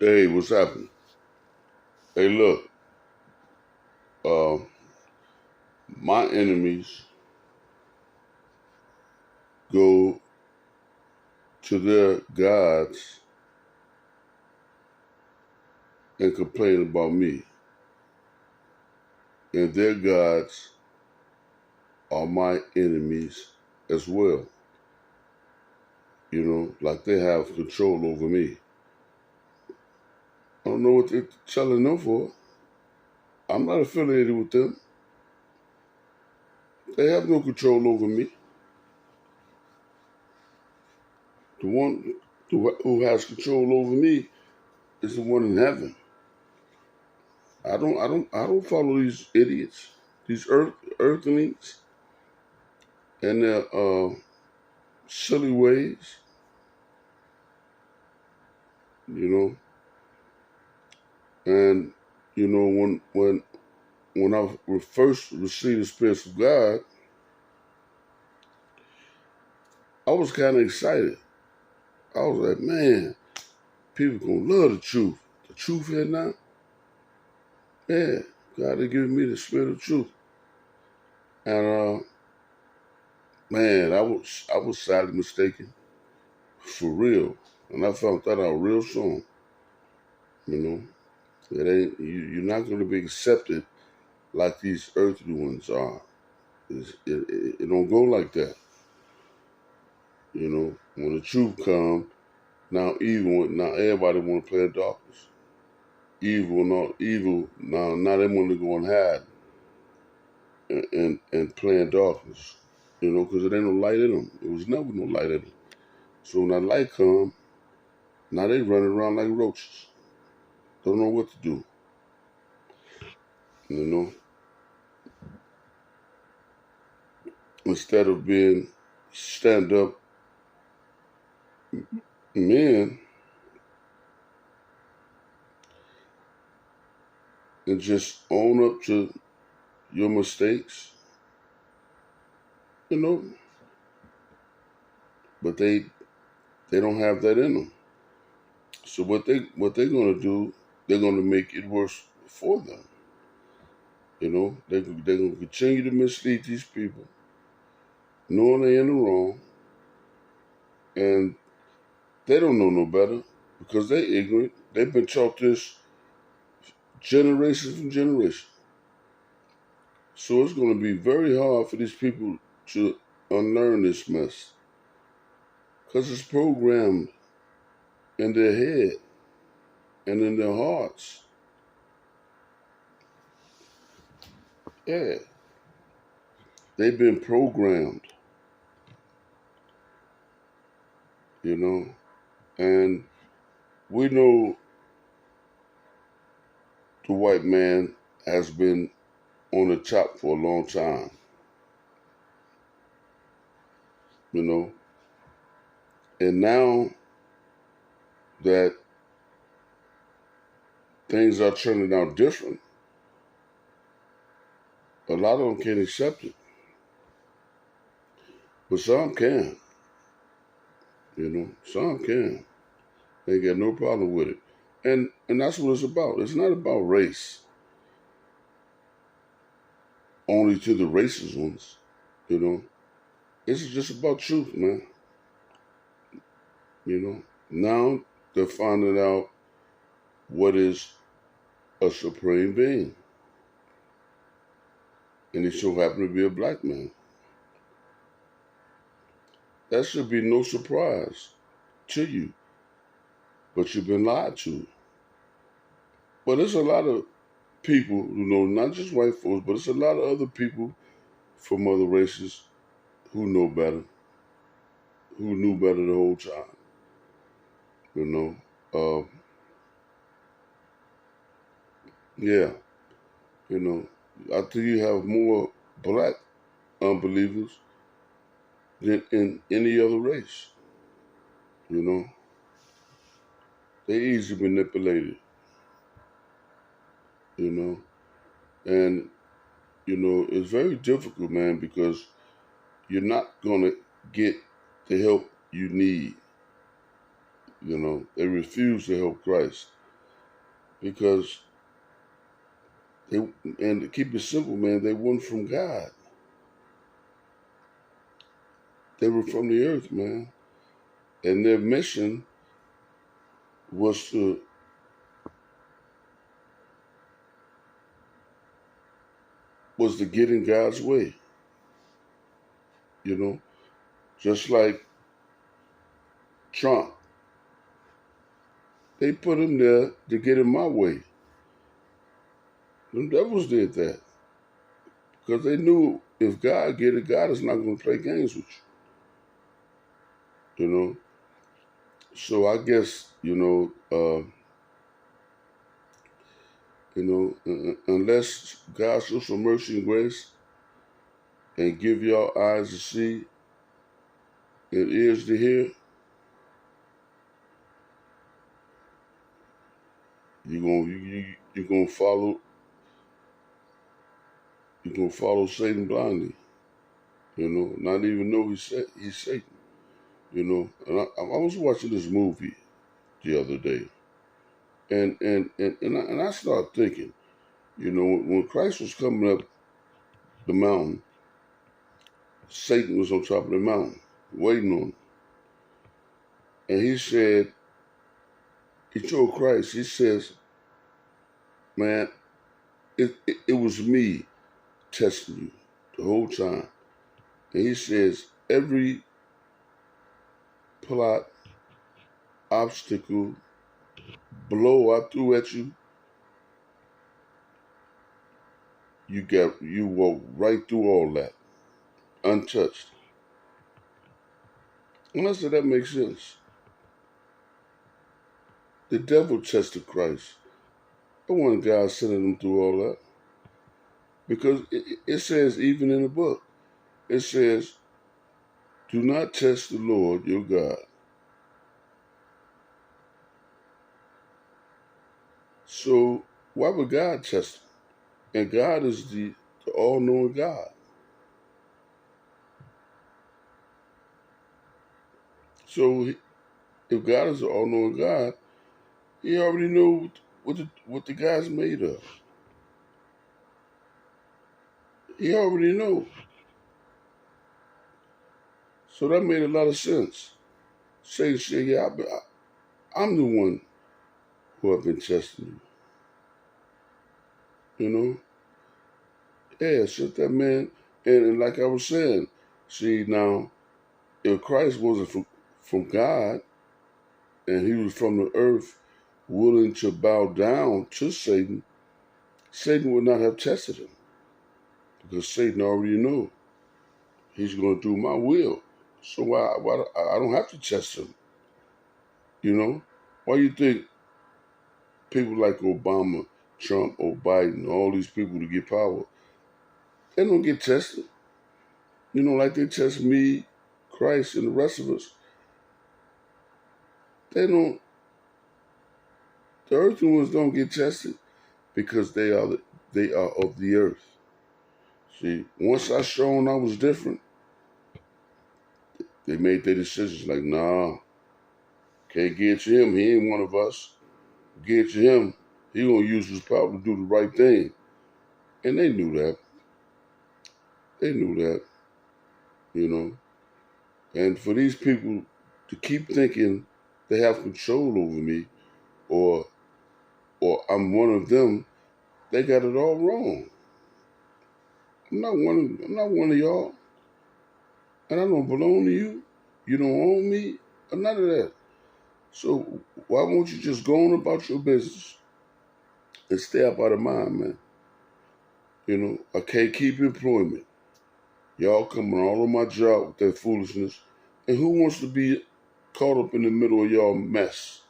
Hey, what's happening? Hey, look, uh, my enemies go to their gods and complain about me, and their gods are my enemies as well. You know, like they have control over me. I don't know what they're telling them for. I'm not affiliated with them. They have no control over me. The one who has control over me is the one in heaven. I don't follow these idiots, these earthlings, and their silly ways. You know, and you know when I first received the Spirit of God, I was kind of excited. I was like, man, people gonna love the truth. The truth here now, yeah. God had given me the Spirit of truth, and man, I was sadly mistaken for real, and I found that out real soon. You know, it ain't you're not gonna be accepted like these earthly ones are. It don't go like that. You know, when the truth comes, now everybody want to play in darkness. Evil now they want to go and hide and play in darkness. You know, because it ain't no light in them. It was never no light in them. So when that light come, now they running around like roaches. Don't know what to do. You know, instead of being stand up men and just own up to your mistakes, you know, but they don't have that in them. So what they're gonna do, they're gonna make it worse for them. You know, they're gonna continue to mislead these people, knowing they're in the wrong, and they don't know no better because they ignorant. They've been taught this generation from generation. So it's gonna be very hard for these people to unlearn this mess because it's programmed in their head and in their hearts. Yeah, they've been programmed, you know, and we know the white man has been on the top for a long time, you know, and now that things are turning out different, a lot of them can't accept it, but some can, you know, some can. They got no problem with it, and that's what it's about. It's not about race, only to the racist ones, you know. It's just about truth, man. You know. Now they're finding out what is a supreme being, and he so happened to be a black man. That should be no surprise to you, but you've been lied to. But there's a lot of people who know, not just white folks, but it's a lot of other people from other races who know better, who knew better the whole time. You know, uh, yeah, you know, I think you have more black unbelievers than in any other race. You know, they easily manipulated. You know, and you know it's very difficult, man, because you're not gonna get the help you need. You know, they refuse to help Christ. because they, and to keep it simple, man, they weren't from God. They were from the earth, man, and their mission was to get in God's way. You know, just like Trump, they put him there to get in my way. Them devils did that because they knew if God get it, God is not going to play games with you. You know, so I guess unless God shows some mercy and grace and give y'all eyes to see and ears to hear, you're gonna follow Satan blindly. Not even know he's Satan. And I was watching this movie the other day, and I started thinking, when Christ was coming up the mountain, Satan was on top of the mountain waiting on him, and he told Christ, he says, "Man, it was me testing you the whole time." And he says, every plot, obstacle, blow I threw at you, you walked right through all that, untouched. And I said, that makes sense. The devil tested Christ. It wasn't God sending him through all that. Because it says, even in the book, it says, do not test the Lord your God. So why would God test him? And God is the all-knowing God. So if God is the all-knowing God, he already knew what the guy's made of. He already knew. So that made a lot of sense. Satan said, yeah, I'm the one who have been testing you. Yeah, shut that man. And like I was saying, see, now, if Christ wasn't from God and he was from the earth willing to bow down to Satan, Satan would not have tested him because Satan already knew he's going to do my will. So why I don't have to test him, Why you think people like Obama, Trump, or Biden, all these people to get power, they don't get tested? Like they test me, Christ, and the rest of us. They don't. The earthly ones don't get tested because they are of the earth. See, once I shown I was different, they made their decisions like, nah, can't get to him. He ain't one of us. Get to him. He gonna use his power to do the right thing. And they knew that. They knew that, you know. And for these people to keep thinking they have control over me or I'm one of them, they got it all wrong. I'm not one of y'all. And I don't belong to you. You don't own me, or none of that. So why won't you just go on about your business and stay up out of mine, man? I can't keep employment. Y'all coming all on my job with that foolishness. And who wants to be caught up in the middle of y'all mess?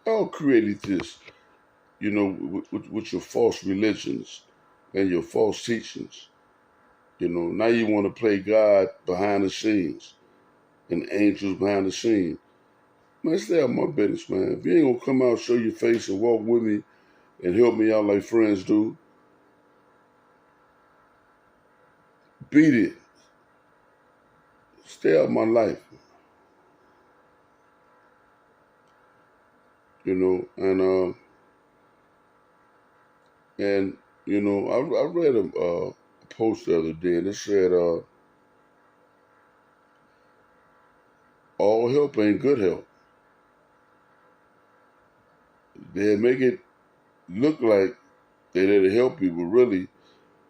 Y'all created this, with your false religions and your false teachings. Now you want to play God behind the scenes and angels behind the scene. Man, stay out of my business, man. If you ain't gonna come out, show your face, and walk with me and help me out like friends do, beat it. Stay out of my life. And And I read a post the other day, and it said, "All help ain't good help." They make it look like they're there to help you, but really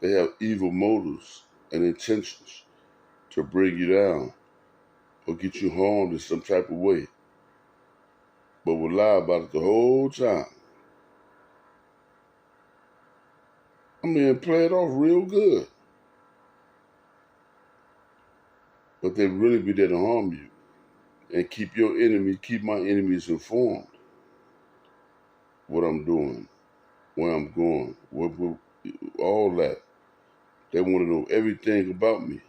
they have evil motives and intentions to bring you down or get you harmed in some type of way, but will lie about it the whole time. I mean, play it off real good, but they really be there to harm you and keep my enemies informed what I'm doing, where I'm going, all that. They want to know everything about me.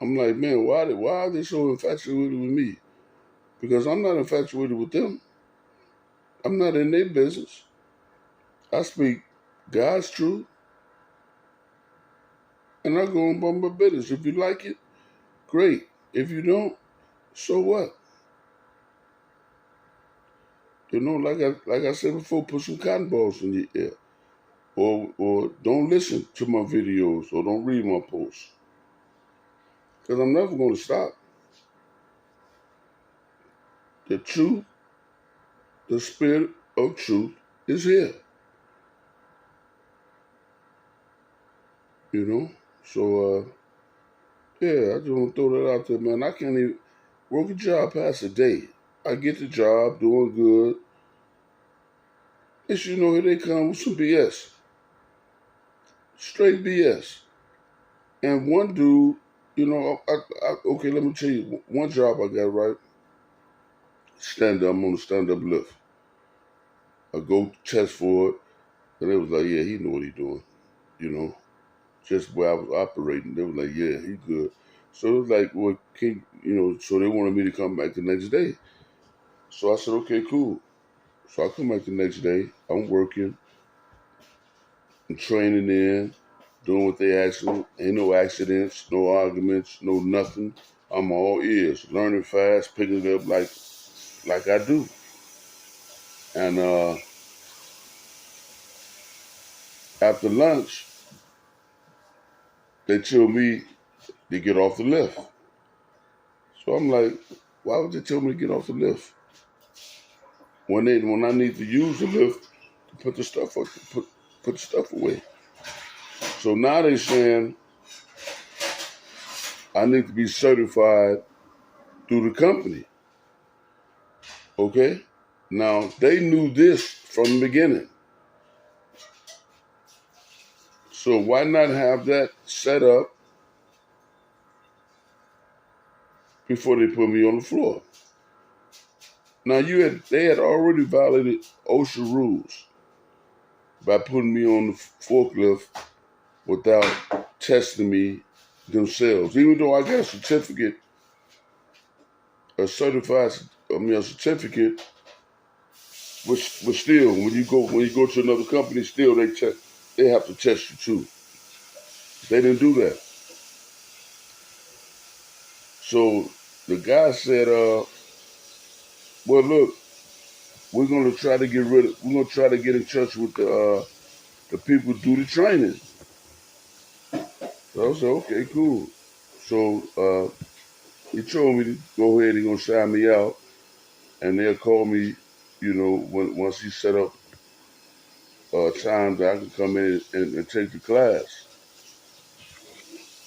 I'm like, man, why are they so infatuated with me? Because I'm not infatuated with them. I'm not in their business. I speak God's truth, and I go on about my business. If you like it, great. If you don't, so what? Like I said before, put some cotton balls in your ear, or don't listen to my videos, or don't read my posts, because I'm never going to stop. The truth, the spirit of truth, is here. You know, so yeah, I just want to throw that out there, man. I can't even work a job past a day. I get the job, doing good. It's, here they come with some BS. Straight BS. And one dude, okay, let me tell you, one job I got, right? I'm on the stand-up lift. I go test for it, and they was like, yeah, he know what he doing, you know. Just where I was operating. They was like, yeah, he good. So it was like, well, so they wanted me to come back the next day. So I said, okay, cool. So I come back the next day. I'm working, I'm training in, doing what they ask me. Ain't no accidents, no arguments, no nothing. I'm all ears, learning fast, picking it up like I do. And after lunch, they tell me to get off the lift. So I'm like, why would they tell me to get off the lift when I need to use the lift to put the stuff up, put the stuff away? So now they saying I need to be certified through the company. Okay? Now, they knew this from the beginning. So why not have that set up before they put me on the floor? Now, they had already violated OSHA rules by putting me on the forklift without testing me themselves. Even though I got a certificate, a certificate, but still, when you go to another company, still they have to test you too. They didn't do that. So the guy said, well, look, we're gonna try to get in touch with the people who do the training. So I said, okay, cool. So he told me to go ahead, he's gonna sign me out, and they'll call me, once he set up time that I can come in and take the class.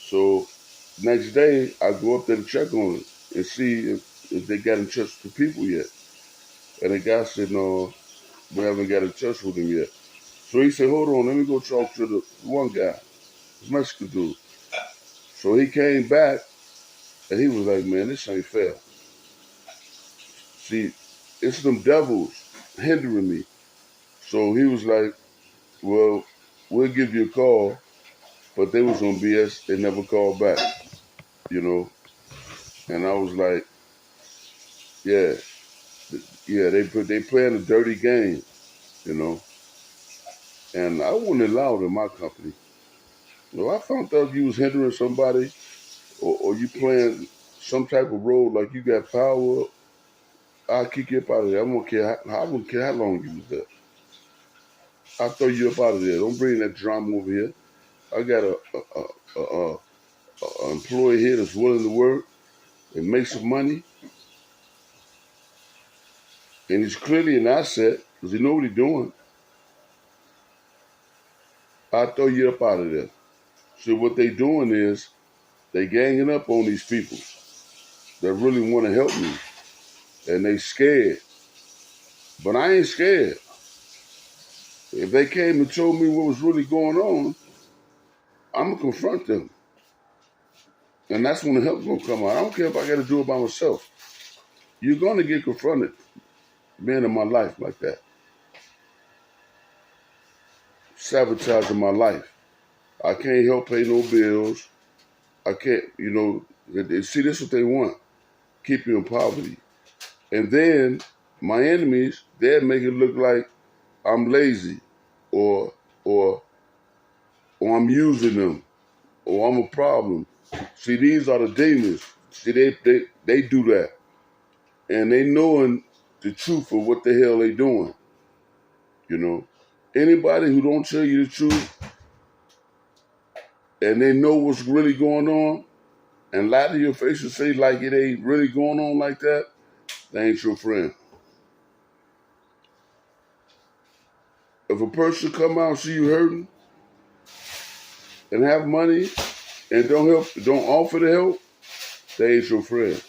So next day, I go up there to check on it and see if they got in touch with the people yet. And the guy said, no, we haven't got in touch with him yet. So he said, hold on, let me go talk to the one guy, this Mexican dude. So he came back and he was like, man, this ain't fair. See, it's them devils hindering me. So he was like, well, we'll give you a call, but they was on BS. They never called back, you know. And I was like, yeah, yeah, they playing a dirty game, you know. And I wouldn't allow it in my company. I found out you was hindering somebody, or you playing some type of role like you got power, I'll kick you up out of there. I wouldn't care how long you was there. I'll throw you up out of there. Don't bring that drama over here. I got a employee here that's willing to work and make some money, and he's clearly an asset because he know what he's doing. I'll throw you up out of there. So what they doing is they ganging up on these people that really want to help me, and they scared. But I ain't scared. If they came and told me what was really going on, I'm gonna confront them, and that's when the help's gonna come out. I don't care if I got to do it by myself. You're gonna get confronted, being in my life like that, sabotaging my life. I can't help pay no bills. I can't, see, this is what they want. Keep you in poverty. And then my enemies, they'll make it look like I'm lazy or or or I'm using them or I'm a problem. See, these are the demons. See, they do that. And they knowing the truth of what the hell they doing. You know. Anybody who don't tell you the truth and they know what's really going on and lie to your face and say like it ain't really going on like that, they ain't your friend. If a person come out and see you hurting and have money and don't offer the help, they ain't your friend.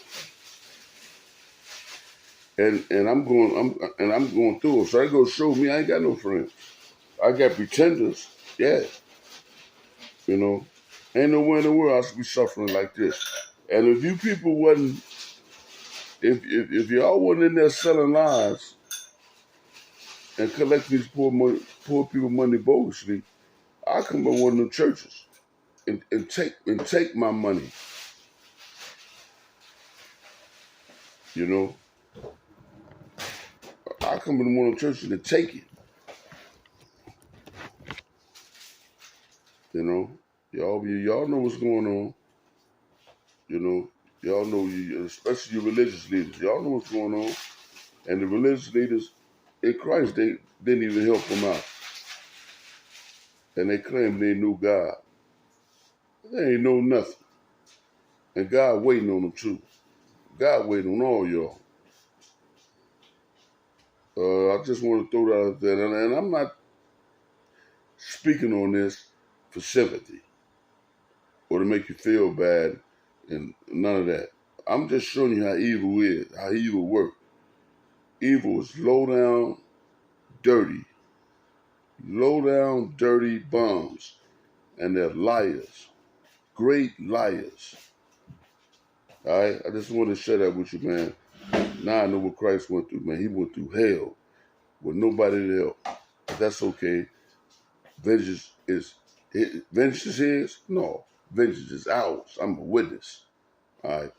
And I'm going through it. So I go show me I ain't got no friends. I got pretenders, yeah. Ain't nowhere in the world I should be suffering like this. And if you people wasn't, if y'all wasn't in there selling lies and collecting these poor people money bogusly, I come to one of them churches and take my money. I come to one of them churches and take it. Y'all know what's going on. Y'all know, especially your religious leaders. Y'all know what's going on. And the religious leaders in Christ, they didn't even help them out. And they claim they knew God. They ain't know nothing. And God waiting on them too. God waiting on all y'all. I just want to throw that out there. And I'm not speaking on this for sympathy or to make you feel bad and none of that. I'm just showing you how evil is, how evil works. Evil is low down, dirty bums. And they're liars. Great liars. All right? I just want to share that with you, man. Now I know what Christ went through, man. He went through hell with nobody to help. But that's okay. Vengeance is his? No. Vengeance is ours. I'm a witness. All right?